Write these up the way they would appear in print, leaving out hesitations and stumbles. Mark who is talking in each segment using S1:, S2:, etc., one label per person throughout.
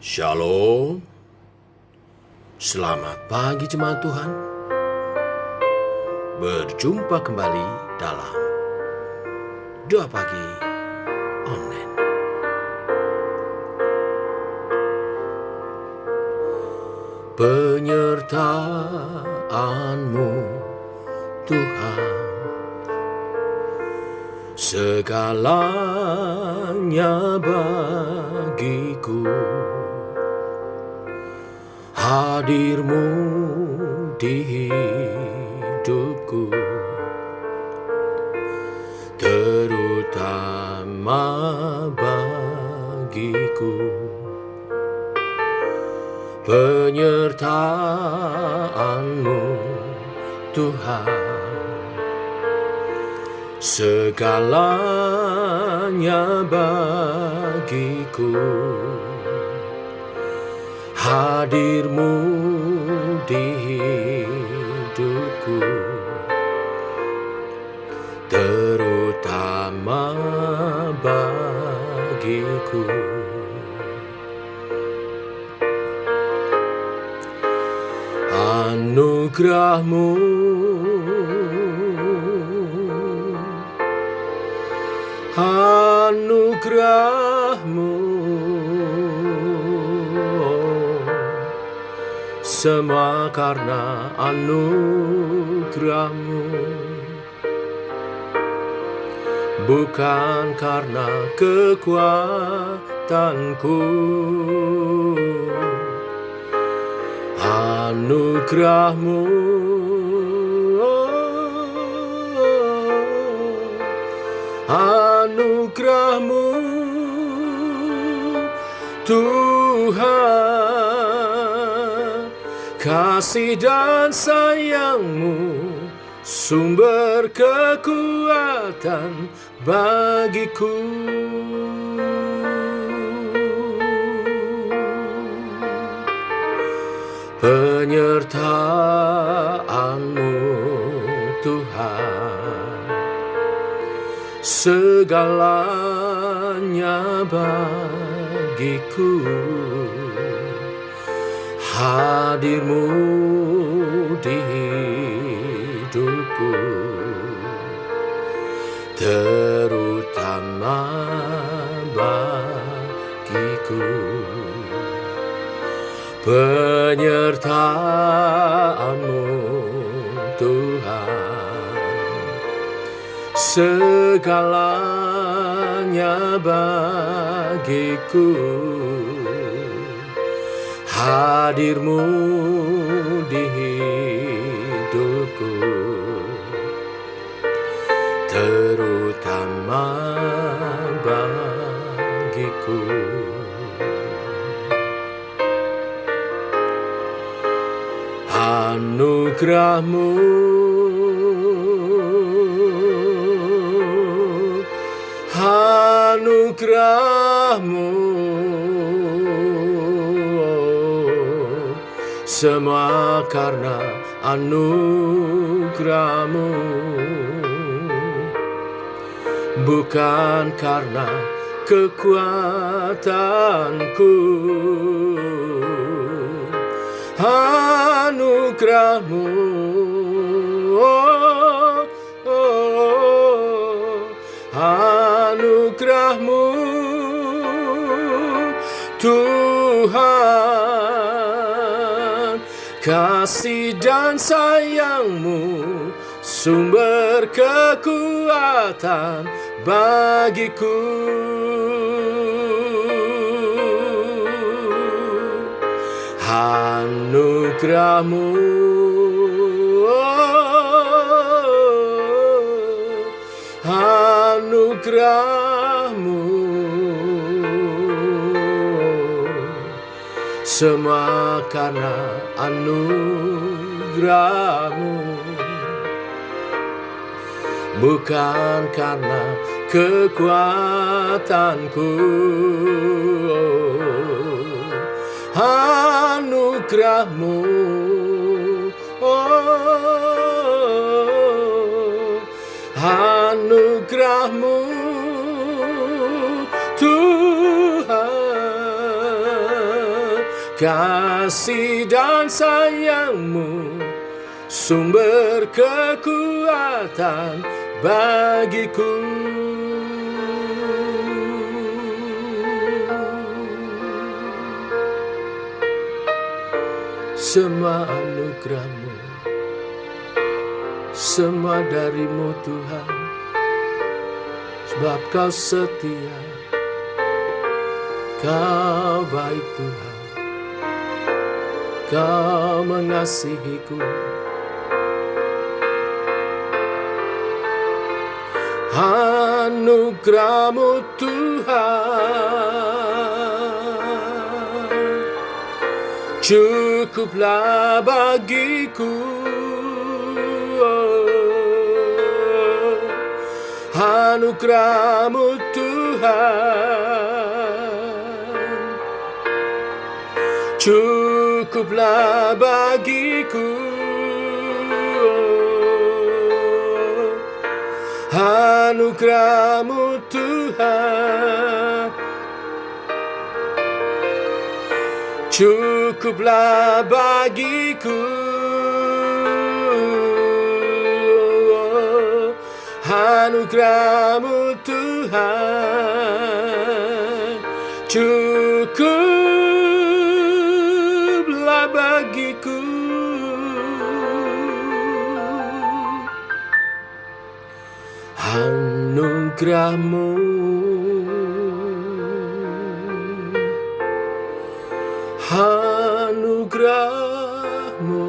S1: Shalom, selamat pagi jemaat Tuhan. Berjumpa kembali dalam Doa Pagi Online. Penyertaan-Mu Tuhan, segalanya bagiku. Hadir-Mu di hidupku, terutama bagiku. Penyertaan-Mu Tuhan, segalanya bagiku. Hadir-Mu di hidupku, terutama bagiku. Anugerah-Mu, anugerah-Mu, semua karena anugerah-Mu, bukan karena kekuatanku. Anugerah-Mu, anugerah-Mu Tuhan, kasih dan sayang-Mu sumber kekuatan bagiku. Penyertaan-Mu Tuhan, segalanya bagiku. Hadir-Mu di hidupku, terutama bagiku. Penyertaan-Mu Tuhan, segalanya bagiku. Hadir-Mu di hidupku, terutama bagiku. Anugerah-Mu, anugerah-Mu, semua karena anugerah-Mu, bukan karena kekuatanku. Anugerah-Mu, anugerah-Mu Tuhan, kasih dan sayang-Mu sumber kekuatan bagiku. Anugerah-Mu, anugerah-Mu, semua karena anugerah-Mu, bukan karena kekuatanku. Anugerah-Mu, anugerah-Mu Tuhan, kasih dan sayang-Mu sumber kekuatan bagiku. Semua anugerah-Mu, semua dari-Mu Tuhan, sebab Kau setia, Kau baik Tuhan, Kau mengasihiku. Anugerah-Mu Tuhan cukuplah bagiku. Anugerah-Mu Tuhan cukuplah bagiku. Anugerah-Mu Tuhan cukuplah bagiku. Anugerah-Mu Tuhan cukuplah bagiku. Anugerah-Mu, anugerah-Mu,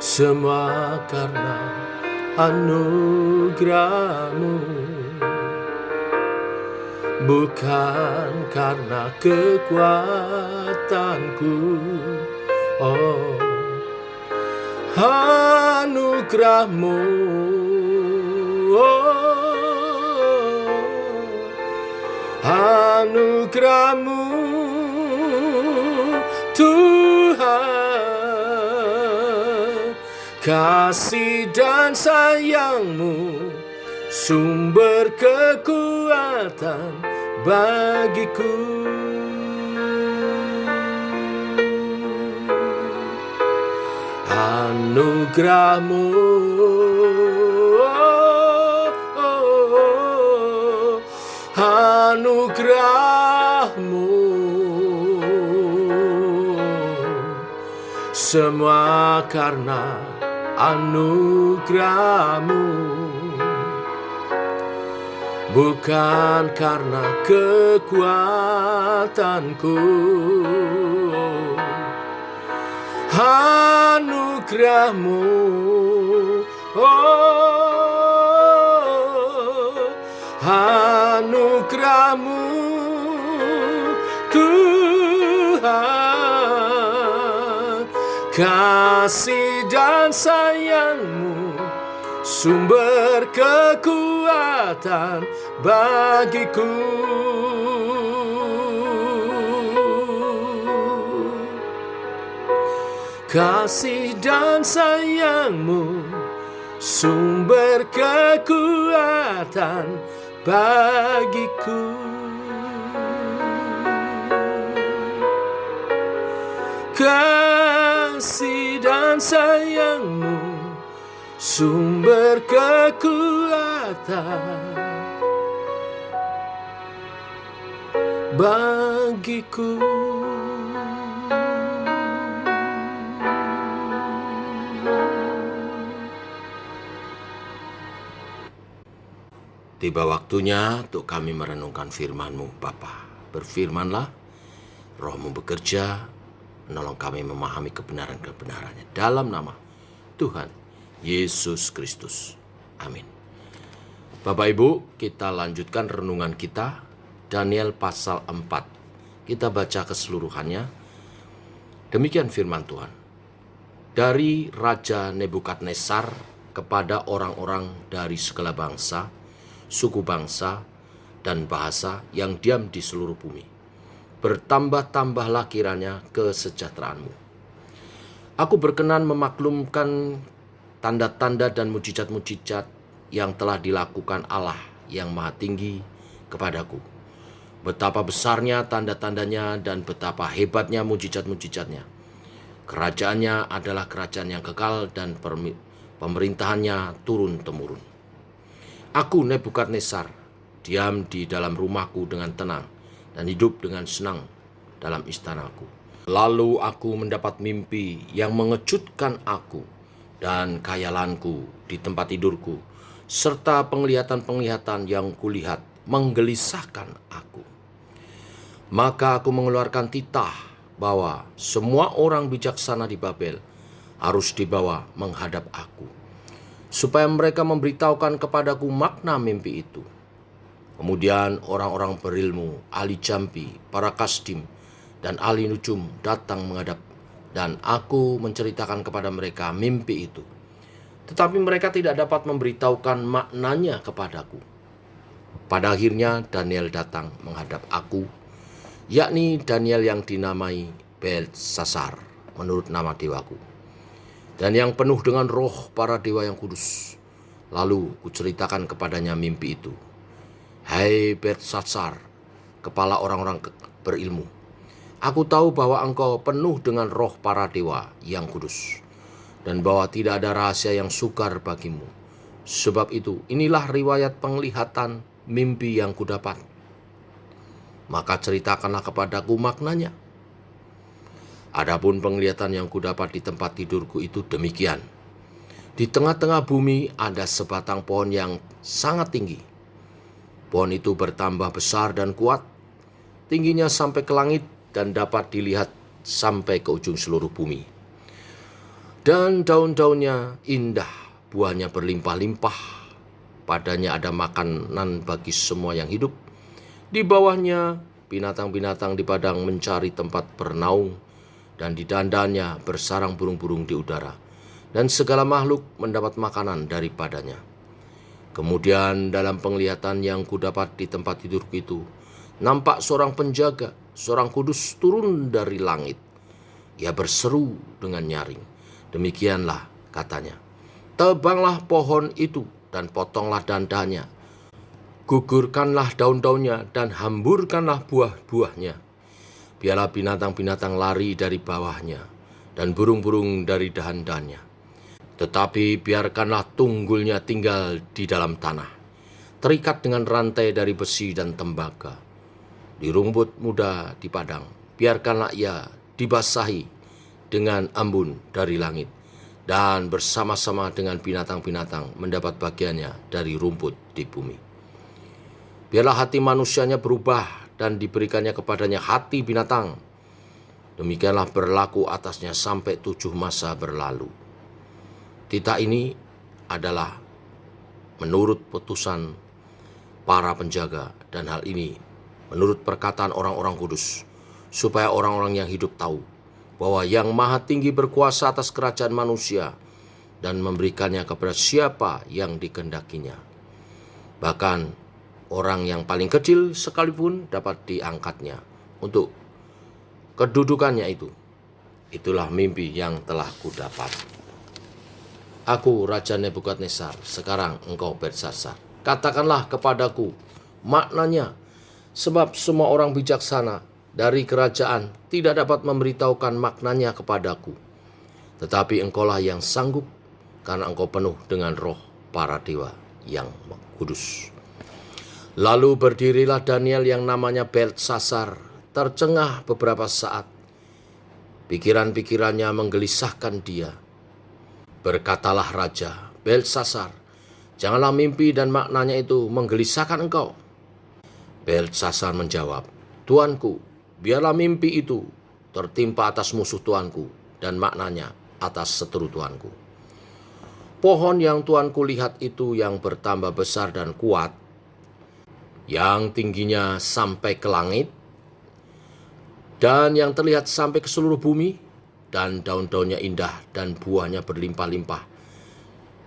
S1: semua karena anugerah-Mu, bukan karena kekuatanku. Oh, anugerah-Mu, oh, anugerah-Mu Tuhan, kasih dan sayang-Mu sumber kekuatan bagiku. Anugerah-Mu, oh, oh, anugerah-Mu, semua karena anugerah-Mu, bukan karena kekuatanku. Anugerah-Mu, oh, anugerah-Mu Tuhan, kasih dan sayang-Mu sumber kekuatan bagiku. Kasih dan sayang-Mu sumber kekuatan bagiku. Kasih dan sayang-Mu sumber kekuatan bagiku.
S2: Tiba waktunya untuk kami merenungkan firman-Mu, Bapa. Berfirmanlah, Roh-Mu bekerja, menolong kami memahami kebenaran-kebenarannya. Dalam nama Tuhan Yesus Kristus. Amin. Bapak Ibu, kita lanjutkan renungan kita, Daniel pasal 4. Kita baca keseluruhannya. Demikian firman Tuhan. Dari Raja Nebukadnezar kepada orang-orang dari segala bangsa, suku bangsa, dan bahasa yang diam di seluruh bumi. Bertambah-tambahlah kiranya kesejahteraan-Mu. Aku berkenan memaklumkan tanda-tanda dan mujizat-mujizat yang telah dilakukan Allah yang Maha Tinggi kepadaku. Betapa besarnya tanda-tandanya dan betapa hebatnya mujizat-mujizatnya. Kerajaannya adalah kerajaan yang kekal dan pemerintahannya turun-temurun. Aku Nebukadnezar diam di dalam rumahku dengan tenang dan hidup dengan senang dalam istanaku. Lalu aku mendapat mimpi yang mengejutkan aku dan khayalanku di tempat tidurku, serta penglihatan-penglihatan yang kulihat menggelisahkan aku. Maka aku mengeluarkan titah bahwa semua orang bijaksana di Babel harus dibawa menghadap aku, supaya mereka memberitahukan kepadaku makna mimpi itu. Kemudian orang-orang berilmu, ahli jampi, para kasdim, dan ahli nujum datang menghadap, dan aku menceritakan kepada mereka mimpi itu. Tetapi mereka tidak dapat memberitahukan maknanya kepadaku. Pada akhirnya Daniel datang menghadap aku, yakni Daniel yang dinamai Beltsasar menurut nama dewaku, dan yang penuh dengan roh para dewa yang kudus. Lalu kuceritakan kepadanya mimpi itu. Hai Beltsasar, kepala orang-orang berilmu, aku tahu bahwa engkau penuh dengan roh para dewa yang kudus, dan bahwa tidak ada rahasia yang sukar bagimu. Sebab itu, inilah riwayat penglihatan mimpi yang kudapat. Maka ceritakanlah kepadaku maknanya. Adapun penglihatan yang kudapat di tempat tidurku itu demikian. Di tengah-tengah bumi ada sebatang pohon yang sangat tinggi. Pohon itu bertambah besar dan kuat, tingginya sampai ke langit dan dapat dilihat sampai ke ujung seluruh bumi. Dan daun-daunnya indah, buahnya berlimpah-limpah. Padanya ada makanan bagi semua yang hidup. Di bawahnya binatang-binatang di padang mencari tempat bernaung, dan di dandannya bersarang burung-burung di udara, dan segala makhluk mendapat makanan daripadanya. Kemudian dalam penglihatan yang kudapat di tempat tidurku itu, nampak seorang penjaga, seorang kudus turun dari langit. Ia berseru dengan nyaring. Demikianlah katanya, tebanglah pohon itu dan potonglah dandannya, gugurkanlah daun-daunnya dan hamburkanlah buah-buahnya. Biarlah binatang-binatang lari dari bawahnya dan burung-burung dari dahan-dahannya. Tetapi biarkanlah tunggulnya tinggal di dalam tanah, terikat dengan rantai dari besi dan tembaga. Di rumput muda di padang, biarkanlah ia dibasahi dengan embun dari langit, dan bersama-sama dengan binatang-binatang mendapat bagiannya dari rumput di bumi. Biarlah hati manusianya berubah dan diberikannya kepadanya hati binatang. Demikianlah berlaku atasnya sampai 7 masa berlalu. Titah ini adalah menurut putusan para penjaga, dan hal ini menurut perkataan orang-orang kudus, supaya orang-orang yang hidup tahu bahwa Yang Maha Tinggi berkuasa atas kerajaan manusia dan memberikannya kepada siapa yang dikehendakinya. Bahkan orang yang paling kecil sekalipun dapat diangkatnya untuk kedudukannya itu. Itulah mimpi yang telah kudapat. Aku Raja Nebukadnezar, sekarang engkau Beltsasar. Katakanlah kepadaku maknanya, sebab semua orang bijaksana dari kerajaan tidak dapat memberitahukan maknanya kepadaku. Tetapi engkaulah yang sanggup, karena engkau penuh dengan roh para dewa yang kudus. Lalu berdirilah Daniel yang namanya Beltsasar, tercengah beberapa saat. Pikiran-pikirannya menggelisahkan dia. Berkatalah Raja, Beltsasar, janganlah mimpi dan maknanya itu menggelisahkan engkau. Beltsasar menjawab, Tuanku, biarlah mimpi itu tertimpa atas musuh Tuanku dan maknanya atas seteru Tuanku. Pohon yang Tuanku lihat itu yang bertambah besar dan kuat, yang tingginya sampai ke langit, dan yang terlihat sampai ke seluruh bumi, dan daun-daunnya indah dan buahnya berlimpah-limpah,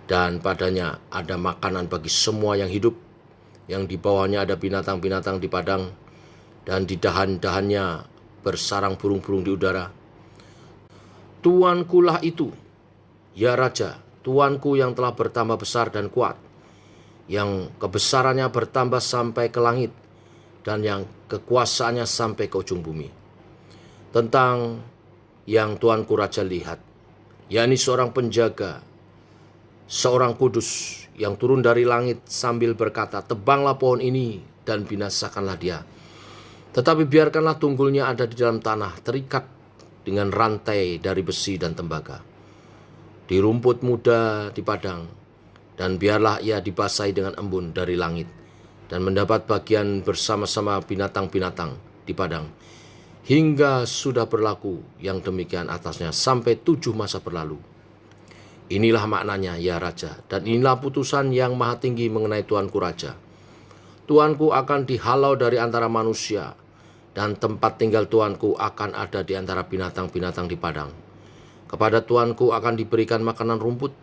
S2: dan padanya ada makanan bagi semua yang hidup, yang di bawahnya ada binatang-binatang di padang, dan di dahan-dahannya bersarang burung-burung di udara. Tuankulah itu, ya Raja, Tuanku yang telah bertambah besar dan kuat, yang kebesarannya bertambah sampai ke langit, dan yang kekuasaannya sampai ke ujung bumi. Tentang yang Tuanku Raja lihat, yakni seorang penjaga, seorang kudus yang turun dari langit sambil berkata, "Tebanglah pohon ini dan binasakanlah dia. Tetapi biarkanlah tunggulnya ada di dalam tanah, terikat dengan rantai dari besi dan tembaga, di rumput muda di padang, dan biarlah ia dibasahi dengan embun dari langit, dan mendapat bagian bersama-sama binatang-binatang di padang, hingga sudah berlaku yang demikian atasnya sampai 7 masa berlalu." Inilah maknanya, ya Raja, dan inilah putusan yang maha tinggi mengenai Tuanku Raja. Tuanku akan dihalau dari antara manusia, dan tempat tinggal Tuanku akan ada di antara binatang-binatang di padang. Kepada Tuanku akan diberikan makanan rumput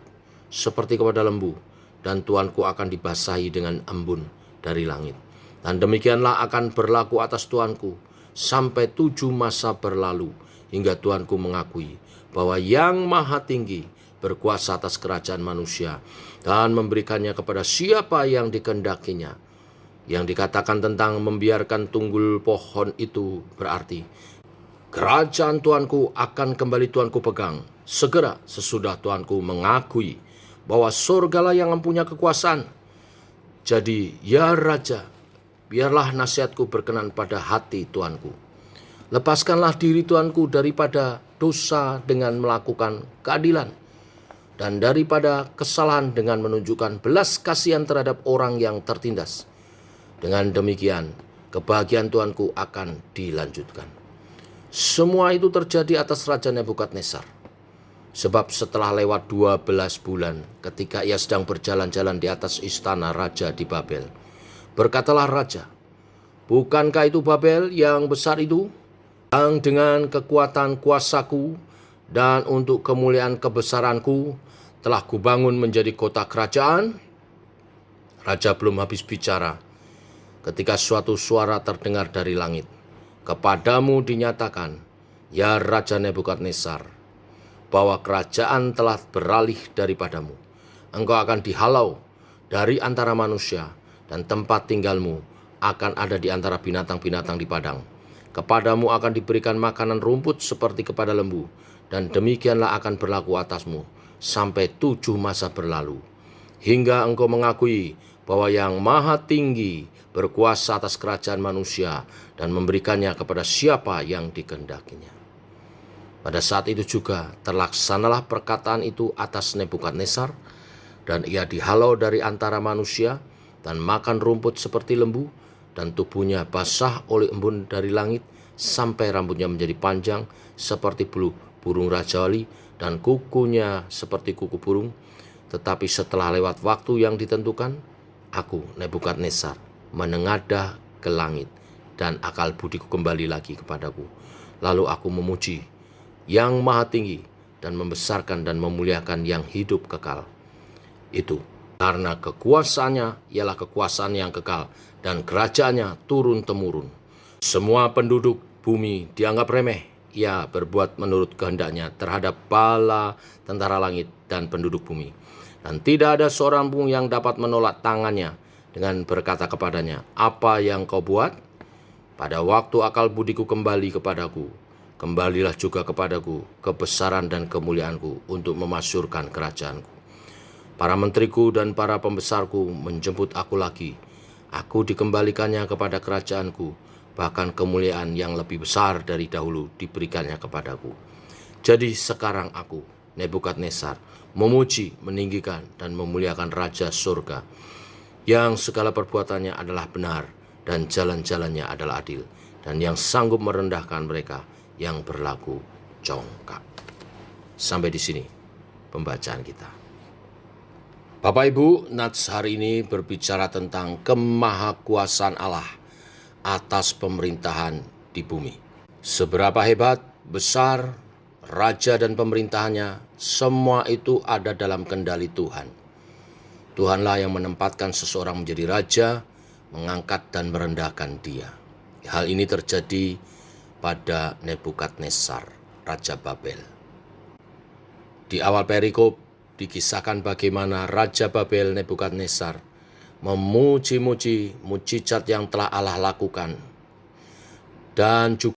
S2: seperti kepada lembu, dan Tuanku akan dibasahi dengan embun dari langit. Dan demikianlah akan berlaku atas Tuanku sampai 7 masa berlalu, hingga Tuanku mengakui bahwa Yang Maha Tinggi berkuasa atas kerajaan manusia dan memberikannya kepada siapa yang dikehendakinya. Yang dikatakan tentang membiarkan tunggul pohon itu berarti kerajaan Tuanku akan kembali Tuanku pegang segera sesudah Tuanku mengakui bahwa surgalah yang mempunyai kekuasaan. Jadi, ya Raja, biarlah nasihatku berkenan pada hati Tuanku. Lepaskanlah diri Tuanku daripada dosa dengan melakukan keadilan, dan daripada kesalahan dengan menunjukkan belas kasihan terhadap orang yang tertindas. Dengan demikian, kebahagiaan Tuanku akan dilanjutkan. Semua itu terjadi atas Raja Nebukadnezar. Sebab setelah lewat 12 bulan, ketika ia sedang berjalan-jalan di atas istana Raja di Babel, berkatalah Raja, "Bukankah itu Babel yang besar itu, yang dengan kekuatan kuasaku dan untuk kemuliaan kebesaranku telah kubangun menjadi kota kerajaan?" Raja belum habis bicara, ketika suatu suara terdengar dari langit, "Kepadamu dinyatakan, ya Raja Nebukadnezar, bahwa kerajaan telah beralih daripadamu. Engkau akan dihalau dari antara manusia, dan tempat tinggalmu akan ada di antara binatang-binatang di padang. Kepadamu akan diberikan makanan rumput seperti kepada lembu, dan demikianlah akan berlaku atasmu sampai 7 masa berlalu, hingga engkau mengakui bahwa Yang Maha Tinggi berkuasa atas kerajaan manusia dan memberikannya kepada siapa yang dikehendakinya." Pada saat itu juga terlaksanalah perkataan itu atas Nebukadnezar, dan ia dihalau dari antara manusia dan makan rumput seperti lembu, dan tubuhnya basah oleh embun dari langit sampai rambutnya menjadi panjang seperti bulu burung rajawali dan kukunya seperti kuku burung. Tetapi setelah lewat waktu yang ditentukan, aku, Nebukadnezar, menengadah ke langit, dan akal budiku kembali lagi kepadaku. Lalu aku memuji Yang Maha Tinggi dan membesarkan dan memuliakan yang hidup kekal. Itu karena kekuasaannya ialah kekuasaan yang kekal, dan kerajaannya turun-temurun. Semua penduduk bumi dianggap remeh. Ia berbuat menurut kehendaknya terhadap bala tentara langit dan penduduk bumi. Dan tidak ada seorang pun yang dapat menolak tangannya dengan berkata kepadanya, "Apa yang kau buat?" Pada waktu akal budiku kembali kepadaku, kembalilah juga kepadaku kebesaran dan kemuliaanku untuk memasyurkan kerajaanku. Para menteriku dan para pembesarku menjemput aku lagi. Aku dikembalikannya kepada kerajaanku, bahkan kemuliaan yang lebih besar dari dahulu diberikannya kepadaku. Jadi sekarang aku, Nebukadnezar, memuji, meninggikan, dan memuliakan Raja surga, yang segala perbuatannya adalah benar, dan jalan-jalannya adalah adil, dan yang sanggup merendahkan mereka yang berlaku congkak. Sampai di sini pembacaan kita. Bapak Ibu, Nats hari ini berbicara tentang kemahakuasaan Allah atas pemerintahan di bumi. Seberapa hebat, besar, raja dan pemerintahannya, semua itu ada dalam kendali Tuhan. Tuhanlah yang menempatkan seseorang menjadi raja, mengangkat dan merendahkan dia. Hal ini terjadi pada Nebukadnezar, Raja Babel. Di awal perikop dikisahkan bagaimana Raja Babel Nebukadnezar memuji-muji mujizat yang telah Allah lakukan, dan juga